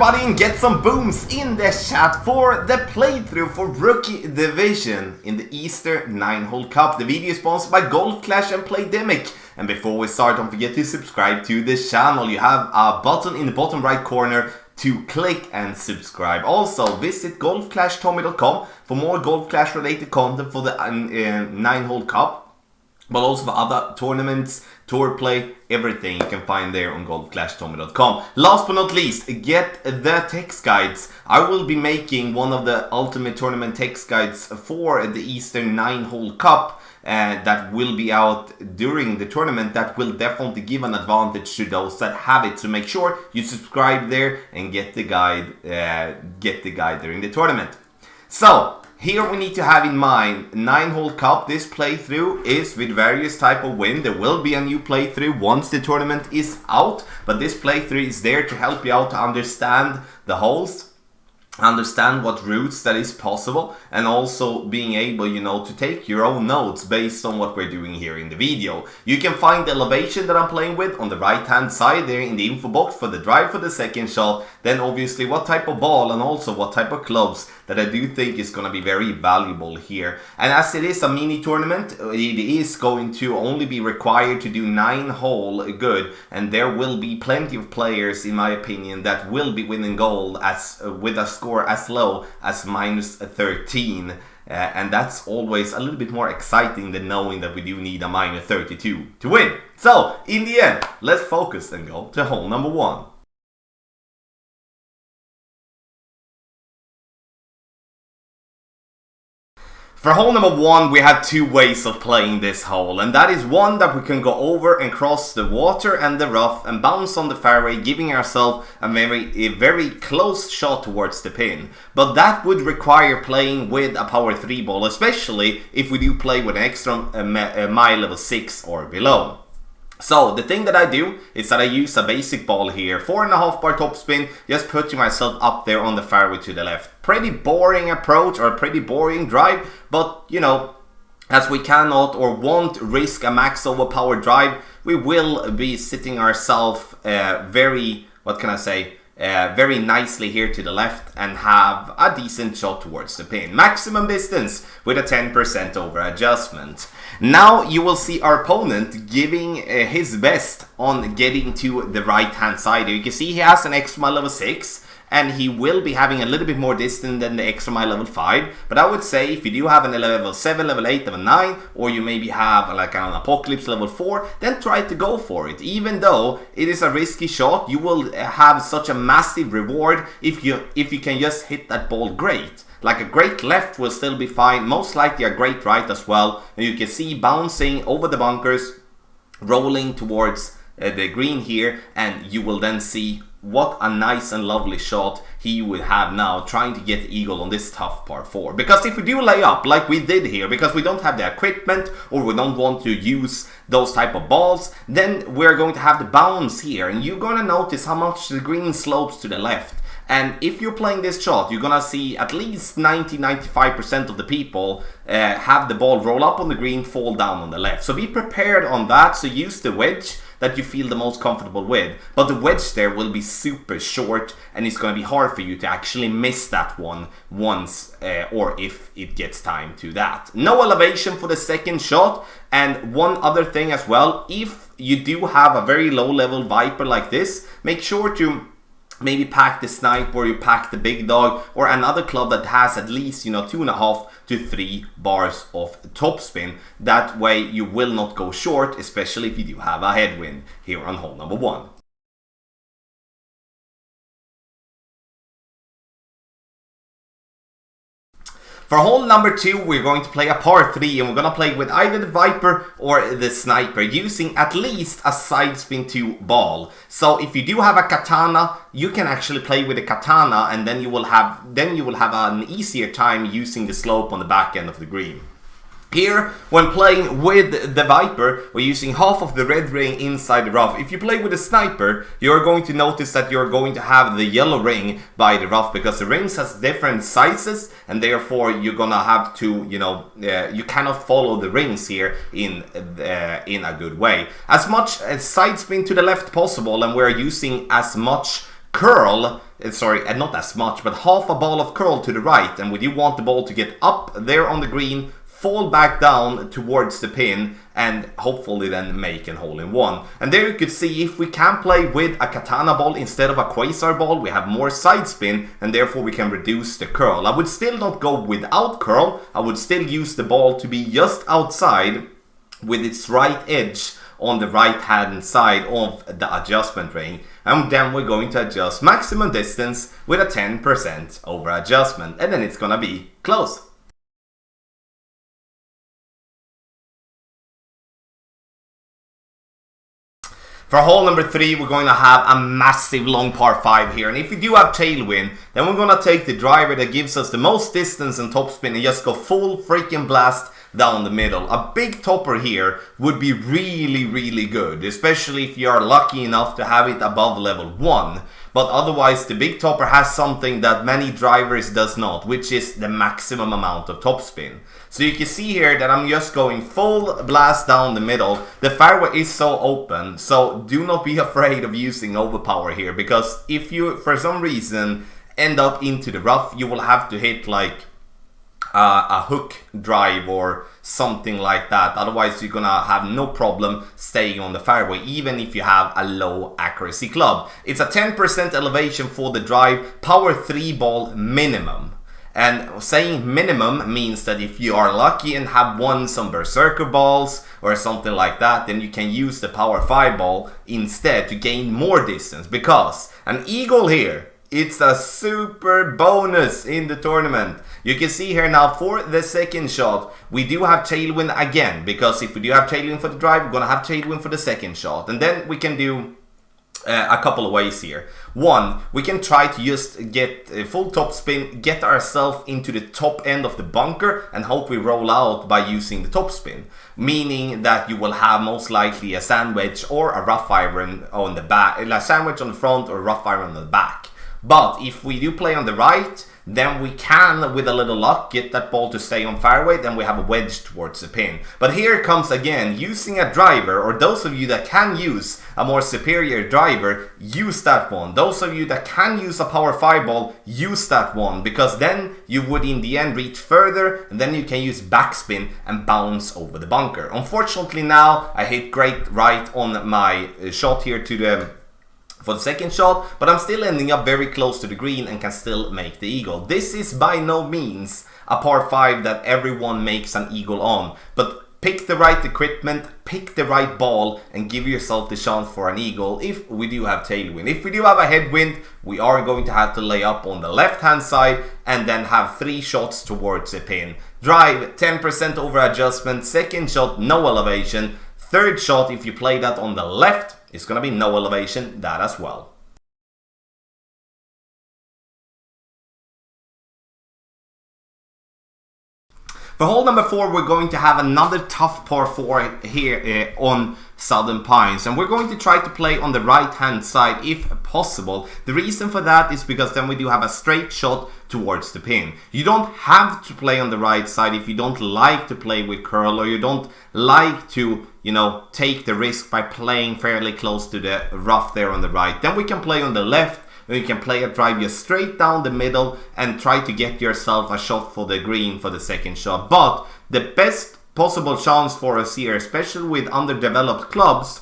everybody and get some booms in the chat for the playthrough for Rookie Division in the Easter 9-hole Cup. The video is sponsored by Golf Clash and Playdemic. And before we start, don't forget to subscribe to the channel. You have a button in the bottom right corner to click and subscribe. Also, visit golfclashtommy.com for more Golf Clash related content for the 9-hole Cup. But also for other tournaments, tour play, everything you can find there on golfclashtommy.com. Last but not least, get the text guides. I will be making one of the ultimate tournament text guides for the Eastern 9-hole Cup that will be out during the tournament. That will definitely give an advantage to those that have it. So make sure you subscribe there and get the guide during the tournament. So here we need to have in mind 9-hole Cup. This playthrough is with various type of win. There will be a new playthrough once the tournament is out, but this playthrough is there to help you out to understand the holes, understand what routes that is possible, and also being able, to take your own notes based on what we're doing here in the video. You can find the elevation that I'm playing with on the right hand side there in the info box for the drive for the second shot, then obviously what type of ball and also what type of clubs that I do think is going to be very valuable here. And as it is a mini tournament, it is going to only be required to do 9-hole good, and there will be plenty of players, in my opinion, that will be winning gold with a score as low as minus 13. And that's always a little bit more exciting than knowing that we do need a minus 32 to win. So, in the end, let's focus and go to hole number 1. For hole number 1, we have two ways of playing this hole, and that is one that we can go over and cross the water and the rough and bounce on the fairway, giving ourselves a very close shot towards the pin. But that would require playing with a power 3 ball, especially if we do play with an extra mile level 6 or below. So the thing that I do is that I use a basic ball here, 4.5 bar topspin, just putting myself up there on the fairway to the left. Pretty boring approach or pretty boring drive, but as we cannot or won't risk a max overpower drive, we will be sitting ourselves very nicely here to the left and have a decent shot towards the pin. Maximum distance with a 10% over adjustment. Now you will see our opponent giving his best on getting to the right hand side. You can see he has an extra mile level 6. And he will be having a little bit more distance than the extra mile level 5. But I would say if you do have an level 7, level 8, level 9, or you maybe have like an Apocalypse level 4, then try to go for it. Even though it is a risky shot, you will have such a massive reward if you can just hit that ball great. Like a great left will still be fine, most likely a great right as well. And you can see bouncing over the bunkers, rolling towards the green here, and you will then see what a nice and lovely shot he would have now trying to get the eagle on this tough par 4. Because if we do lay up like we did here, because we don't have the equipment or we don't want to use those type of balls, then we're going to have the bounce here, and you're going to notice how much the green slopes to the left. And if you're playing this shot, you're gonna see at least 90-95% of the people have the ball roll up on the green, fall down on the left. So be prepared on that. So use the wedge that you feel the most comfortable with. But the wedge there will be super short, and it's gonna be hard for you to actually miss that one once or if it gets time to that. No elevation for the second shot. And one other thing as well, if you do have a very low level Viper like this, make sure to maybe pack the snipe, or you pack the big dog, or another club that has at least 2.5 to 3 bars of topspin. That way you will not go short, especially if you do have a headwind here on hole number 1. For hole number 2, we're going to play a par 3, and we're going to play with either the Viper or the Sniper, using at least a side spin 2 ball. So if you do have a Katana, you can actually play with a Katana, and then you will have an easier time using the slope on the back end of the green. Here, when playing with the Viper, we're using half of the red ring inside the rough. If you play with a Sniper, you're going to notice that you're going to have the yellow ring by the rough, because the rings has different sizes, and therefore you're gonna have to, you cannot follow the rings here in a good way. As much as side spin to the left possible, and we're using as much curl sorry, not as much, but half a ball of curl to the right, and we do want the ball to get up there on the green, fall back down towards the pin, and hopefully then make an hole-in-one. And there you could see if we can play with a katana ball instead of a quasar ball, we have more side spin, and therefore we can reduce the curl. I would still not go without curl, I would still use the ball to be just outside with its right edge on the right hand side of the adjustment ring, and then we're going to adjust maximum distance with a 10% over adjustment, and then it's gonna be close. For hole number 3, we're going to have a massive long par 5 here, and if we do have tailwind, then we're going to take the driver that gives us the most distance and topspin and just go full freaking blast down the middle. A big topper here would be really good, especially if you are lucky enough to have it above level 1. But otherwise, the big topper has something that many drivers does not, which is the maximum amount of topspin. So you can see here that I'm just going full blast down the middle. The fairway is so open, so do not be afraid of using overpower here, because if you for some reason end up into the rough, you will have to hit like a hook drive or something like that. Otherwise you're gonna have no problem staying on the fairway, even if you have a low accuracy club. It's a 10% elevation for the drive, power 3 ball minimum. And saying minimum means that if you are lucky and have won some berserker balls or something like that, then you can use the power 5 ball instead to gain more distance, because an eagle here, it's a super bonus in the tournament. You can see here now for the second shot, we do have tailwind again, because if we do have tailwind for the drive, we're going to have tailwind for the second shot. And then we can do a couple of ways here. One, we can try to just get a full top spin, get ourselves into the top end of the bunker, and hope we roll out by using the top spin. Meaning that you will have most likely a sandwich or a rough iron on the back, a sandwich on the front or a rough iron on the back. But if we do play on the right, then we can, with a little luck, get that ball to stay on fairway, then we have a wedge towards the pin. But here comes again, using a driver, or those of you that can use a more superior driver, use that one. Those of you that can use a power 5 ball, use that one, because then you would in the end reach further, and then you can use backspin and bounce over the bunker. Unfortunately now, I hit great right on my shot here for the second shot, but I'm still ending up very close to the green and can still make the eagle. This is by no means a par 5 that everyone makes an eagle on, but pick the right equipment, pick the right ball, and give yourself the chance for an eagle if we do have tailwind. If we do have a headwind, we are going to have to lay up on the left hand side and then have 3 shots towards the pin. Drive, 10% over adjustment, second shot, no elevation, third shot, if you play that on the left, it's going to be no elevation, that as well. For hole number 4, we're going to have another tough par 4 here on Southern Pines, and we're going to try to play on the right hand side if possible. The reason for that is because then we do have a straight shot towards the pin. You don't have to play on the right side if you don't like to play with curl, or you don't like to, you know, take the risk by playing fairly close to the rough there on the right. Then we can play on the left, and you can play a drive just straight down the middle and try to get yourself a shot for the green for the second shot. But the best possible chance for us here, especially with underdeveloped clubs,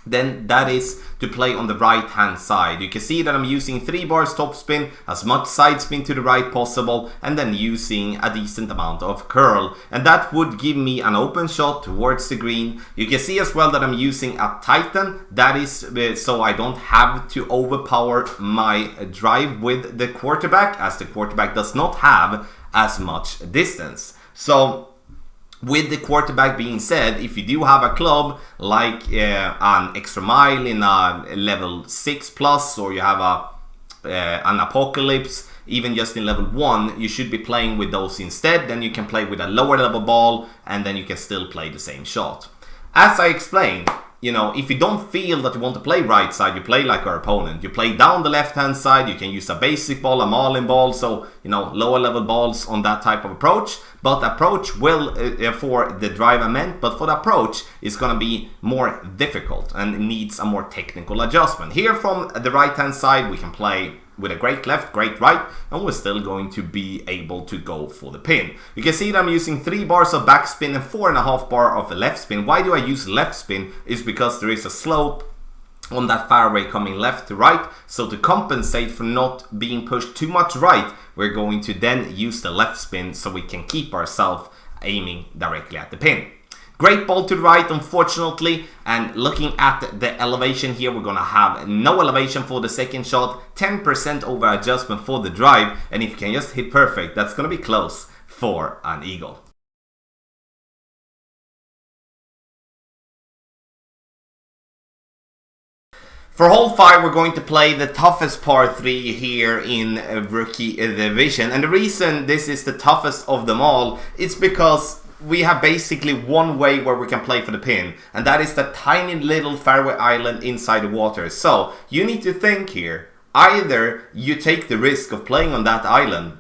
then that is to play on the right hand side. You can see that I'm using 3 bars topspin, as much side spin to the right possible, and then using a decent amount of curl, and that would give me an open shot towards the green. You can see as well that I'm using a Titan, that is so I don't have to overpower my drive with the quarterback, as the quarterback does not have as much distance. So with the quarterback being said, if you do have a club like an extra mile in a level 6 plus, or you have an apocalypse even just in level 1, you should be playing with those instead. Then you can play with a lower level ball, and then you can still play the same shot. As I explained, you know, if you don't feel that you want to play right side, you play like our opponent. You play down the left hand side, you can use a basic ball, a Marlin ball, so, you know, lower level balls on that type of approach. But approach will, for the drive I meant, but for the approach, is going to be more difficult and needs a more technical adjustment. Here from the right hand side, we can play with a great left, great right, and we're still going to be able to go for the pin. You can see that I'm using 3 bars of backspin and 4.5 bar of left spin. Why do I use left spin? Is because there is a slope on that fairway coming left to right, so to compensate for not being pushed too much right, we're going to then use the left spin so we can keep ourselves aiming directly at the pin. Great ball to the right, unfortunately, and looking at the elevation here, we're gonna have no elevation for the second shot, 10% over adjustment for the drive, and if you can just hit perfect, that's gonna be close for an eagle. For hole 5, we're going to play the toughest par 3 here in Rookie Division, and the reason this is the toughest of them all is because we have basically one way where we can play for the pin, and that is the tiny little fairway island inside the water. So you need to think here, either you take the risk of playing on that island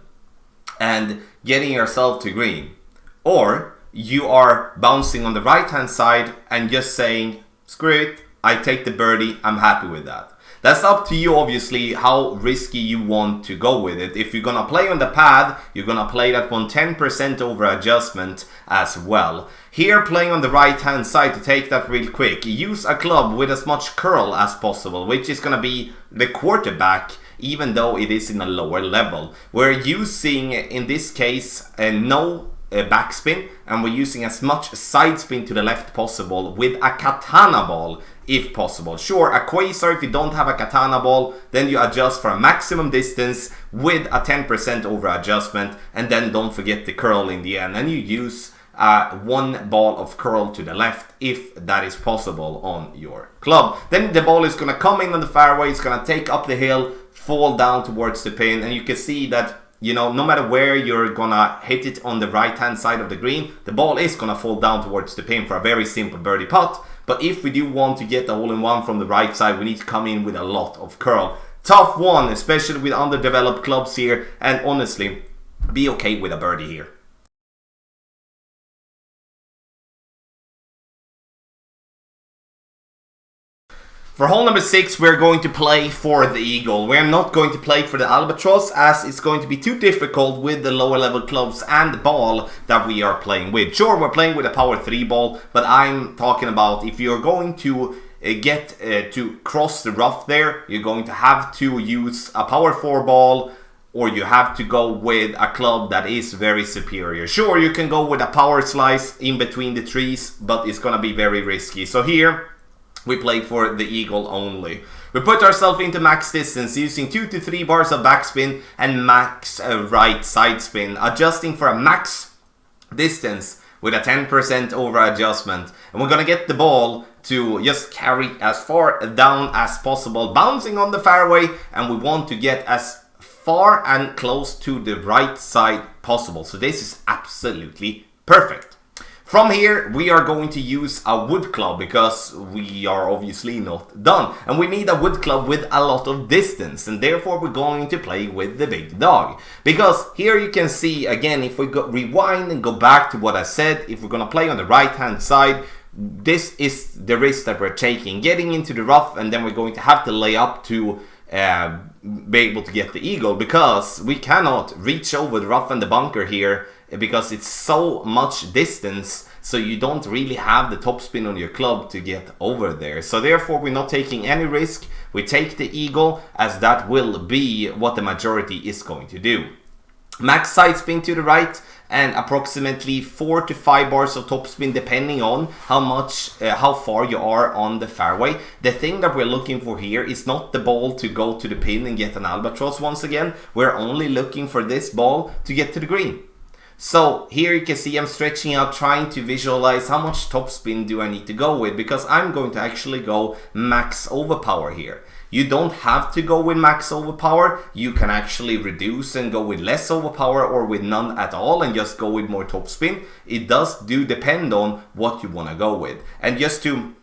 and getting yourself to green, or you are bouncing on the right hand side and just saying, screw it, I take the birdie, I'm happy with that. That's up to you, obviously, how risky you want to go with it. If you're gonna play on the pad, you're gonna play that one 10% over adjustment as well. Here, playing on the right hand side, to take that real quick, use a club with as much curl as possible, which is gonna be the quarterback, even though it is in a lower level. We're using, in this case, no backspin, and we're using as much side spin to the left possible with a katana ball if possible. Sure, a quasar, if you don't have a katana ball, then you adjust for a maximum distance with a 10% over adjustment, and then don't forget the curl in the end, and you use 1 ball of curl to the left if that is possible on your club. Then the ball is going to come in on the fairway, it's going to take up the hill, fall down towards the pin, and you can see that, you know, no matter where you're gonna hit it on the right hand side of the green, the ball is gonna fall down towards the pin for a very simple birdie putt. But if we do want to get the hole-in-one from the right side, we need to come in with a lot of curl. Tough one, especially with underdeveloped clubs here, and honestly, be okay with a birdie here. For hole number 6, we're going to play for the eagle. We're not going to play for the albatross, as it's going to be too difficult with the lower level clubs and the ball that we are playing with. Sure, we're playing with a power 3 ball, but I'm talking about if you're going to get to cross the rough there, you're going to have to use a power 4 ball, or you have to go with a club that is very superior. Sure, you can go with a power slice in between the trees, but it's gonna be very risky. So here, we play for the eagle only. We put ourselves into max distance using 2 to 3 bars of backspin and max right side spin, adjusting for a max distance with a 10% over adjustment. And we're gonna get the ball to just carry as far down as possible, bouncing on the fairway, and we want to get as far and close to the right side possible. So this is absolutely perfect. From here, we are going to use a wood club because we are obviously not done. And we need a wood club with a lot of distance, and therefore we're going to play with the big dog. Because here you can see, again, if we rewind and go back to what I said, if we're going to play on the right hand side, this is the risk that we're taking. Getting into the rough, and then we're going to have to lay up to be able to get the eagle, because we cannot reach over the rough and the bunker here because it's so much distance, so you don't really have the topspin on your club to get over there. So therefore we're not taking any risk. We take the eagle, as that will be what the majority is going to do. Max side spin to the right, and approximately 4 to 5 bars of topspin, depending on how far you are on the fairway. The thing that we're looking for here is not the ball to go to the pin and get an albatross once again. We're only looking for this ball to get to the green. So here you can see I'm stretching out, trying to visualize how much topspin do I need to go with, because I'm going to actually go max overpower here. You don't have to go with max overpower. You can actually reduce and go with less overpower, or with none at all and just go with more topspin. It does depend on what you want to go with. And just to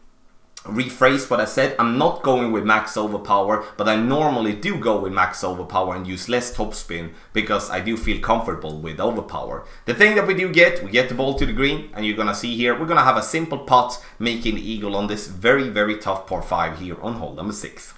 rephrase what I said, I'm not going with max overpower, but I normally do go with max overpower and use less topspin because I do feel comfortable with overpower. The thing that we get the ball to the green, and you're gonna see here, we're gonna have a simple putt making the eagle on this very, very tough par 5 here on hole number 6.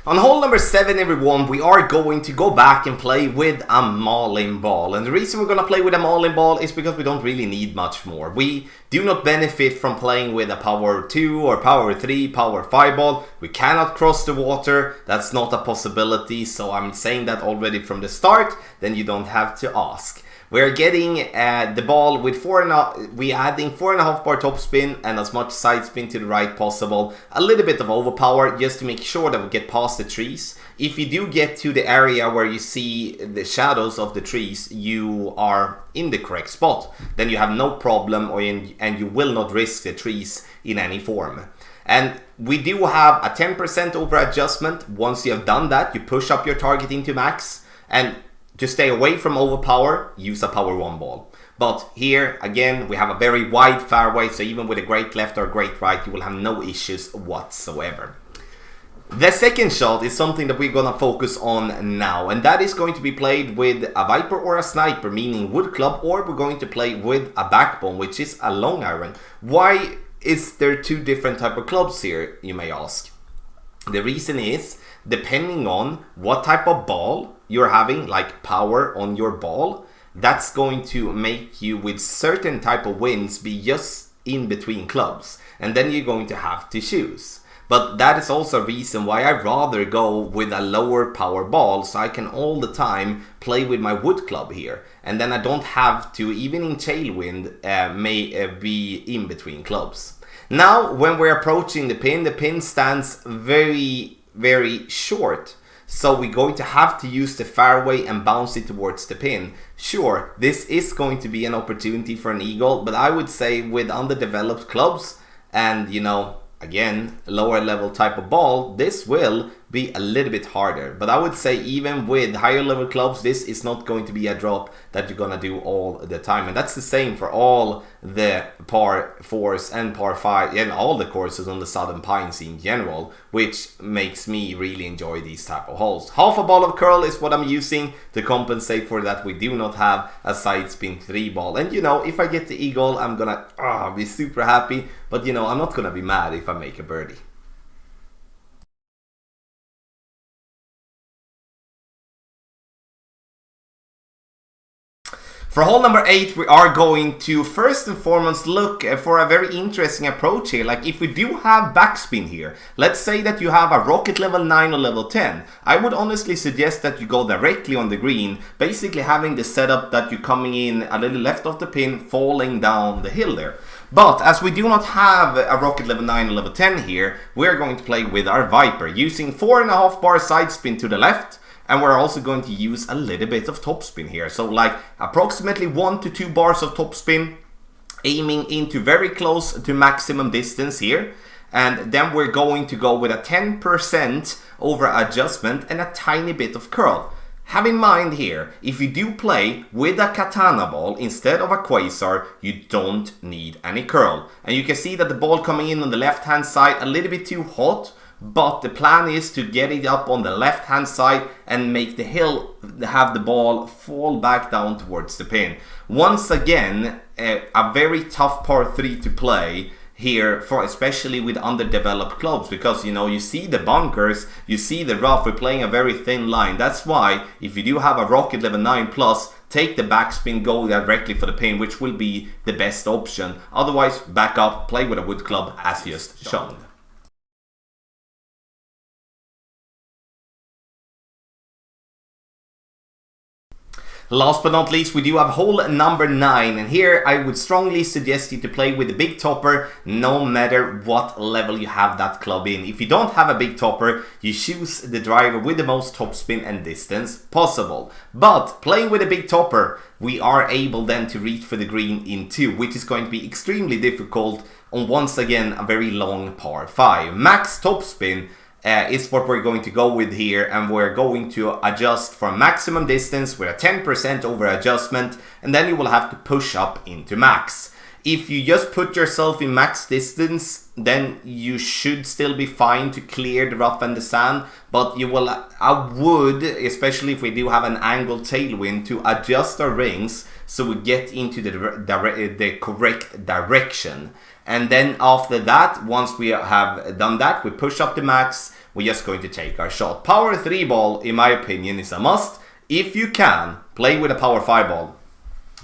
On hole number 7, everyone, we are going to go back and play with a mauling ball. And the reason we're going to play with a mauling ball is because we don't really need much more. We do not benefit from playing with a power 2 or power 3, power 5 ball. We cannot cross the water. That's not a possibility. So I'm saying that already from the start. Then you don't have to ask. We're getting the ball with we're adding 4.5 bar topspin and as much side spin to the right possible. A little bit of overpower just to make sure that we get past the trees. If you do get to the area where you see the shadows of the trees, you are in the correct spot. Then you have no problem and you will not risk the trees in any form. And we do have a 10% over adjustment. Once you have done that, you push up your target into max. And to stay away from overpower, use a power 1 ball. But here, again, we have a very wide fairway, so even with a great left or a great right, you will have no issues whatsoever. The second shot is something that we're going to focus on now, and that is going to be played with a Viper or a Sniper, meaning wood club, or we're going to play with a backbone, which is a long iron. Why is there two different type of clubs here, you may ask? The reason is, depending on what type of ball you're having, like power on your ball, that's going to make you with certain type of winds be just in between clubs, and then you're going to have to choose. But that is also a reason why I rather go with a lower power ball, so I can all the time play with my wood club here, and then I don't have to, even in tailwind, be in between clubs. Now when we're approaching the pin stands very, very short. So we're going to have to use the fairway and bounce it towards the pin. Sure, this is going to be an opportunity for an eagle, but I would say with underdeveloped clubs and, you know, again, lower level type of ball, this will be a little bit harder. But I would say even with higher level clubs, this is not going to be a drop that you're gonna do all the time. And that's the same for all the par 4s and par 5 and all the courses on the Southern Pines in general, which makes me really enjoy these type of holes. Half a ball of curl is what I'm using to compensate for that we do not have a side spin 3 ball. And you know, if I get the eagle, I'm gonna be super happy, but you know, I'm not gonna be mad if I make a birdie. For hole number 8, we are going to first and foremost look for a very interesting approach here. Like if we do have backspin here, let's say that you have a rocket level 9 or level 10, I would honestly suggest that you go directly on the green, basically having the setup that you're coming in a little left of the pin, falling down the hill there. But as we do not have a rocket level 9 or level 10 here, we're going to play with our Viper, using 4.5 bar side spin to the left. And we're also going to use a little bit of topspin here. So like approximately 1 to 2 bars of topspin, aiming into very close to maximum distance here. And then we're going to go with a 10% over adjustment and a tiny bit of curl. Have in mind here, if you do play with a katana ball instead of a quasar, you don't need any curl. And you can see that the ball coming in on the left hand side a little bit too hot. But the plan is to get it up on the left hand side and make the hill have the ball fall back down towards the pin. Once again, a very tough par 3 to play here, for especially with underdeveloped clubs, because you know, you see the bunkers, you see the rough, we're playing a very thin line. That's why if you do have a rocket level 9 plus, take the backspin, go directly for the pin, which will be the best option. Otherwise, back up, play with a wood club as just shown. Last but not least, we do have hole number 9, and here I would strongly suggest you to play with a big topper no matter what level you have that club in. If you don't have a big topper, you choose the driver with the most topspin and distance possible. But playing with a big topper, we are able then to reach for the green in 2, which is going to be extremely difficult on, once again, a very long par 5. Max topspin is what we're going to go with here, and we're going to adjust for maximum distance with a 10% over adjustment, and then you will have to push up into max. If you just put yourself in max distance, then you should still be fine to clear the rough and the sand, but you will, I would, especially if we do have an angled tailwind, to adjust our rings so we get into the correct direction. And then after that, once we have done that, we push up the max, we're just going to take our shot. Power 3 ball, in my opinion, is a must. If you can, play with a power 5 ball.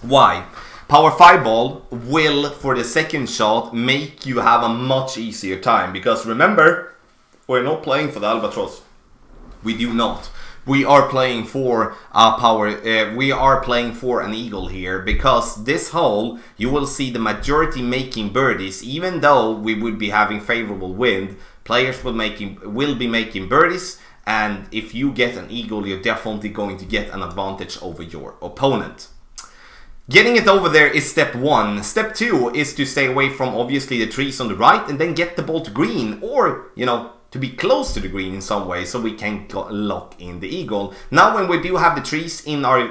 Why? Power 5 ball will, for the second shot, make you have a much easier time. Because remember, we're not playing for the Albatross. We do not. We are playing for a power. We are playing for an eagle here, because this hole you will see the majority making birdies. Even though we would be having favorable wind, players will be making birdies. And if you get an eagle, you're definitely going to get an advantage over your opponent. Getting it over there is step 1. Step 2 is to stay away from obviously the trees on the right, and then get the ball to green, or to be close to the green in some way, so we can lock in the eagle. Now, when we do have the trees in our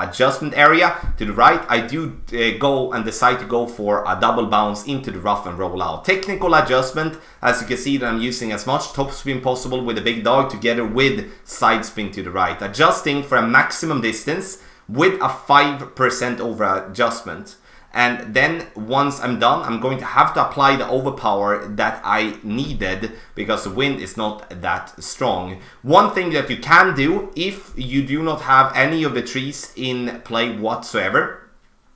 adjustment area to the right, I do go and decide to go for a double bounce into the rough and roll out. Technical adjustment, as you can see that I'm using as much topspin possible with the big dog together with side spin to the right, adjusting for a maximum distance with a 5% over adjustment. And then once I'm done, I'm going to have to apply the overpower that I needed, because the wind is not that strong. One thing that you can do, if you do not have any of the trees in play whatsoever,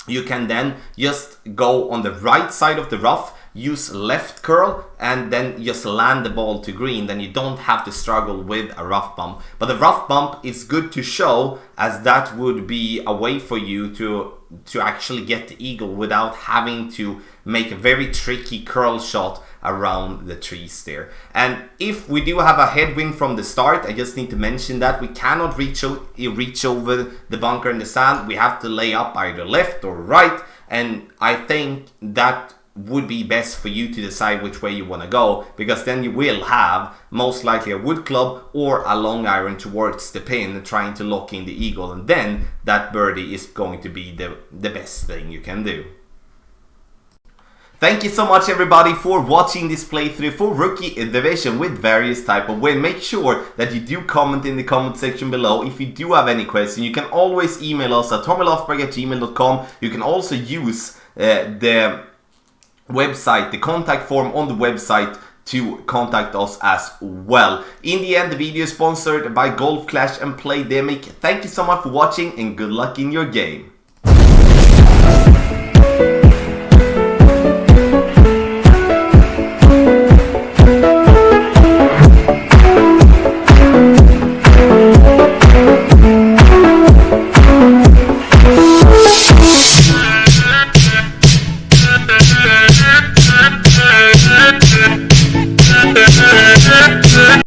you can then just go on the right side of the rough, use left curl, and then just land the ball to green. Then you don't have to struggle with a rough bump. But the rough bump is good to show, as that would be a way for you to actually get the eagle without having to make a very tricky curl shot around the trees there. And if we do have a headwind from the start, I just need to mention that we cannot reach over the bunker in the sand. We have to lay up either left or right, and I think that would be best for you to decide which way you want to go, because then you will have most likely a wood club or a long iron towards the pin trying to lock in the eagle, and then that birdie is going to be the best thing you can do. Thank you so much everybody for watching this playthrough for Rookie Division with various type of wind. Make sure that you do comment in the comment section below. If you do have any questions, you can always email us at tommylofberg@gmail.com. You can also use the website, the contact form on the website, to contact us as well. In the end, the video is sponsored by Golf Clash and Playdemic. Thank you so much for watching, and good luck in your game.